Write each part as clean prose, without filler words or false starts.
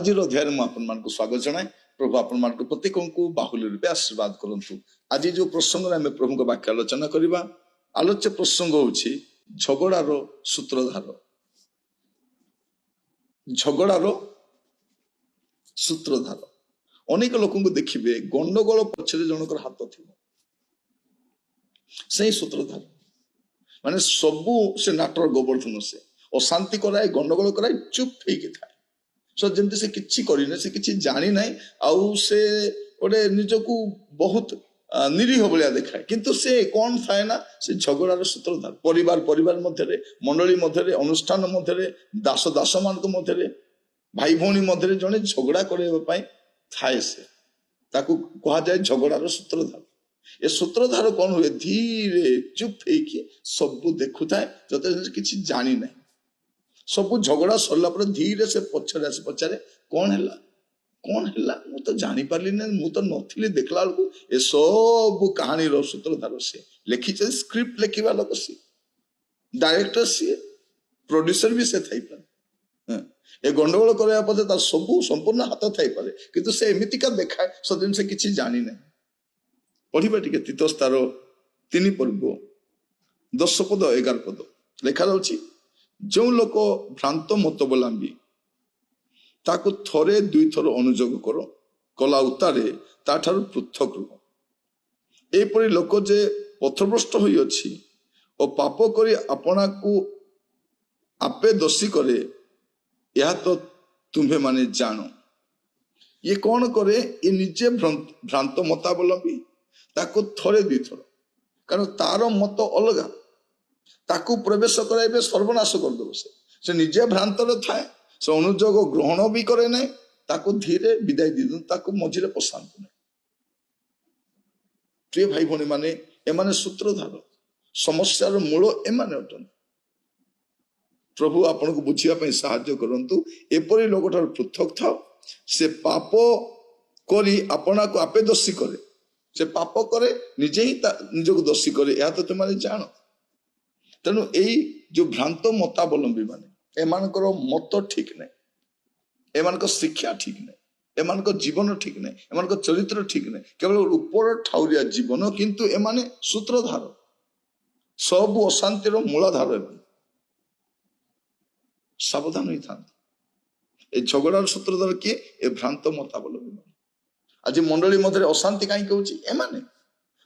आज अध्याय में आपण स्वागत जनाए। प्रभु आपण प्रत्येक को बाहुल्य रूपे आशीर्वाद करंतु। आज जो प्रसंग आम प्रभु को वाक्य आलोचना करवा, आलोच्य प्रसंग होछि झगड़ार सूत्रधार। झगड़ार सूत्रधार अनेक लोक देखिए गंडगोल पछरे जनकर हाथ थी से सूत्रधार माने सबू से नाटर गोवर्धन से अशांति कराए गंडगोल कराए चुप होके थाए। सो जमती से किछि करिने से किछि जानी नाही आउ से ओडे निजको बहुत निरीह भलिया देखाए किंतु से कौन थाए ना से झगड़ार सूत्रधार। परिवार परिवार मध्य मंडली मध्य अनुष्ठान मध्य दास दास मान मध्य भाई भौणी मध्य जड़े झगड़ा करने थाए से ताकू कहा जाए झगड़ार सूत्रधार। ये सूत्रधार कौन हुए धीरे चुप होके सब देखु थाए जते किछि जानी नहीं। सब झगड़ा सरला पर धीरे से पछरे आसे पचारे कौन है मु तो जानी पारली ना मु तो नथिली देखला को ए सब कहानी रो सूत्रधार से लिखी स्क्रिप्ट लिखिबा लोक से डायरेक्टर से प्रोड्यूसर भी से थाई पर ए गंडगोल करया पदे तार सब संपूर्ण हाथ थाई पारे किंतु से एमितिका देखाए सदिन से किछि जानी नहीं। पढ़िबा टिके तीतस तार 3 पर्व 10 पद 11 पद लिखा जाउछि जो लोक भ्रांत मतबलाम्बी ताको थरे दुई थर अनुजोग करो कला उतारे ताठार पृथक रुह। एपरि लोक जे पथभ्रष्ट होई अछि और पाप करी अपना को आपे दोषी करे यह तो तुम्हें माने जानो। ये कौन करे ये निजे भ्रांत मताबलम्बी ताको थरे दुई थर कारण तार मत अलगा ताकू प्रवेश कराइबे सर्वनाश करदेव से निजे भ्रांतर थाए से अनुजोग ग्रहण भी करे ना ताकू धीरे विदाय दी ताकू मझे पशांत नहीं। प्रिय भाई भौणी माने एमाने सूत्रधार समस्यार मूल एमाने अटन। प्रभु आपन को बुझिया साहाय्य करंतु एपरि लोकटार पृथक था से पाप करी अपना को आपे दोषी करे से पाप करे निजे ही निजको दोषी करे या तो तुम जान। तेणु यही जो भ्रांत मतावलंबी माने एमानकर मत ठीक नहीं, एमानक शिक्षा ठीक नहीं, एमानक जीवन ठीक नहीं, एमानक चरित्र ठीक नहीं, केवल ऊपर ठाउरिया जीवन किंतु एमाने सूत्रधार सब अशांतिर मूलाधार। सावधान होई थांती ए झगड़ार सूत्रधार किए ए भ्रांत मतावलंबी माने। आज मंडली मध्य अशांति कहीं कहूँ एमाने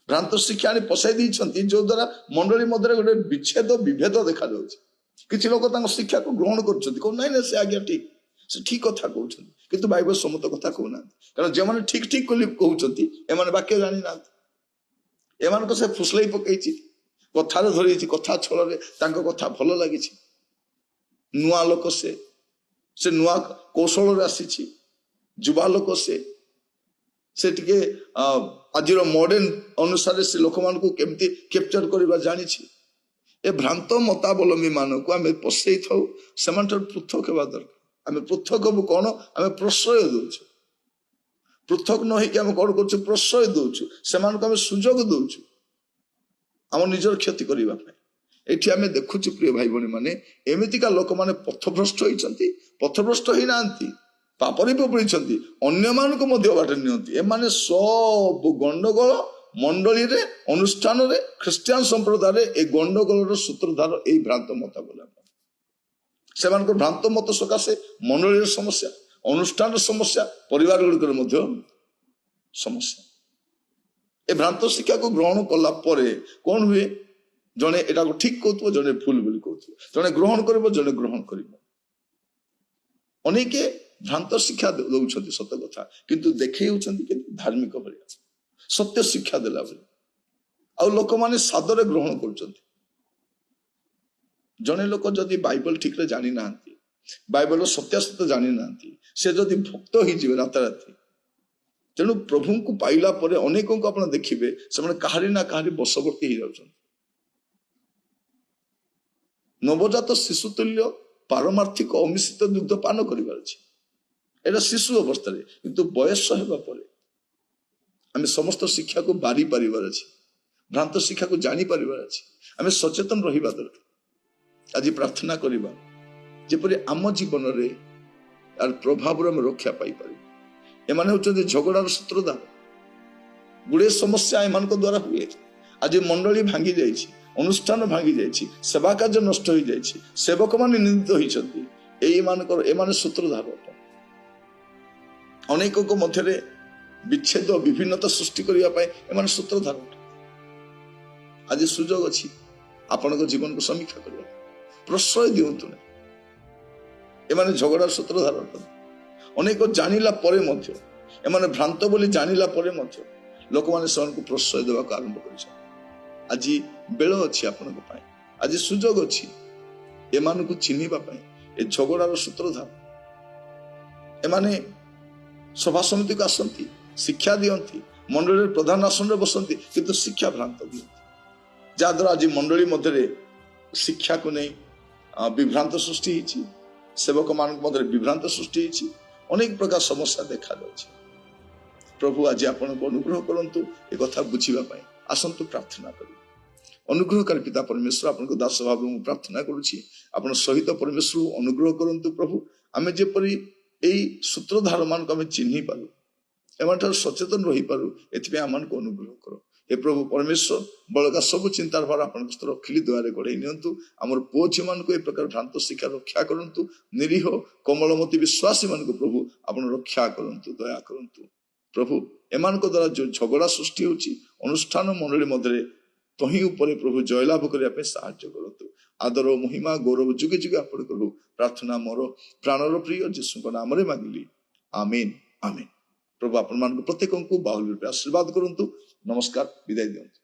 भ्रांत शिक्षा आनी पसाई देइछंती जो द्वारा मंडली मध्य गोटे विच्छेद विभेद देखा जाउछि। किछि लोक तांको शिक्षा को ग्रहण करछंती को नहीं से आज्ञा ठीक से ठीक कथा कहउछंती किंतु बाइबल सम्मत कथा कहउना कारण जे माने ठीक ठीक कली कहउछंती एमाने वाक्य जानि ना एमान को से फुसलाई पकैछि कथार धरिछि कथा छल रे तांको कथा भलो लागिछि नुआ लोक से नुआ कौशल रे आसीछि जुबा लोक से टिके आज मॉडर्न अनुसार से लोक मान को केमती कैप्चर करबा जानि छी। ए भ्रांत मतावलंबी मान को आमे पसई थाउ सेमांटर पृथक हेबा दरकार। आमे पृथक हबु कोन आमे प्रश्रय दोछु पृथक न होई आमे कोन करछु प्रश्रय दोछु सेमान को आमे सुजोग दोछु हम निजर क्षति करबा पय। एठी आमे देखुछु प्रिय भाई भणी माने एमितिका लोक माने पथभ्रष्ट होइछंती पथभ्रष्ट होई नांती पापरी पड़ी अन्य मान को मध्य बाट नियंती एमाने सब गंडगोल मंडली रे अनुष्ठान रे ख्रिस्टियान संप्रदाय ए गंडगोल सूत्रधार ए भ्रांत मतावलंबी सेमान को भ्रांत मत सकाशे मंडली समस्या अनुष्ठान समस्या परिवार गुड़िकर मध्य समस्या। ए भ्रांत शिक्षा को ग्रहण कला परे कौन हुए जने एटा को ठीक कहथुव जने भूल बोली कहथुव जने ग्रहण करिवो जने ग्रहण करिवो। अनेके भ्रांत शिक्षा दौरान सत कथा किंतु देखे धार्मिक भाया सत्य शिक्षा देला आ लोक माने सादरे ग्रहण कर। जने लोक जदि बाइबल ठीक रे जानी ना बाइबल सत्यासत्य जानी ना से जदि भक्त ही जीवे राताराति तेणु प्रभु को पाइला परे अनेकों को आपण देखिबे से कहारी ना कहारी बशवर्ती ही जाउछन। नवजात शिशु तुल्य पारमार्थिक अमिश्रित दुग्ध पान करिबार अछि एटा शिशु अवस्था किंतु बयस हेबा परे आमे समस्त शिक्षा को बारी पारिबार अछि भ्रांत शिक्षा को जानी पारिबार अछि आमे सचेतन रहिबा दरकार। आज प्रार्थना करिबा जेपरि आम जीवन रे यार प्रभाव आम रक्षा पाइपर एमाने होचंदी झगड़ार सूत्रधार गुड़े समस्या एमान द्वारा हुए आज मंडली भांगी जाइए अनुष्ठान भांगी जाइए सेवा कार्य नष्ट हो जाइए सेवक मान निंदित होती एमाने सूत्रधार अनेक मध्य विच्छेद विभिन्नता सृष्टि करने सूत्रधार आज सुजोग अच्छी आपण जीवन को समीक्षा करने प्रश्रय दिंतु ना एमाने झगड़ार सूत्रधार अनेक जानिला परे मध्य एमाने भ्रांत बोली जानिला परे मध्य लोक मैंने प्रश्रय देवा आरंभ कर आज बेल अच्छी आपण आज सुजोग अच्छी एमान को चिन्हवाई ए झगड़ार सूत्रधार एमाने सभा समिति को आसती शिक्षा दियंती मंडली प्रधान आसन में बसती किंतु शिक्षा भ्रांत दियंती जहाद्वारा आज मंडली मध्य शिक्षा को नहीं विभ्रांत सृष्टि होती सेवक मान मध्य विभ्रांत सृष्टि होती अनेक प्रकार समस्या देखा जाए प्रभु आज आपण को अनुग्रह करंतु ए कथा बुझीबा आसंतु प्रार्थना करूँ अनुग्रहकारी पिता परमेश्वर आपन दास भाव में प्रार्थना करुच्ची आपण सहित परमेश्वर अनुग्रह करंतु प्रभु आमे जेपरि एई सूत्रधार मान को आमे चिन्हि पारू एमान सचेतन रही पारू एथिबे आमान को अनुग्रह करो हे प्रभु परमेश्वर बलका सब चिंतार भार आपन रखिली द्वारे गढ़ई नियंतु आमर पुओ झी मान को ए प्रकार भ्रांत शिक्षा रक्षा करंतु निरीह कोमलमती विश्वासी मान को प्रभु आपन रक्षा करंतु दया करंतु प्रभु एमान को द्वारा जो झगड़ा सृष्टि होची अनुष्ठान मंडली मध्य तही उपरे प्रभु जयलाभ करने साहाय्य करतु आदर महिमा गौरव जुगे जुगे आपण करू प्रार्थना मोर प्राणर प्रिय जीशु नाम मांगिली आमीन आमीन प्रभु आपण मान प्रत्येक को बाहुल रूपे आशीर्वाद करंतु नमस्कार विदाय दियंतु।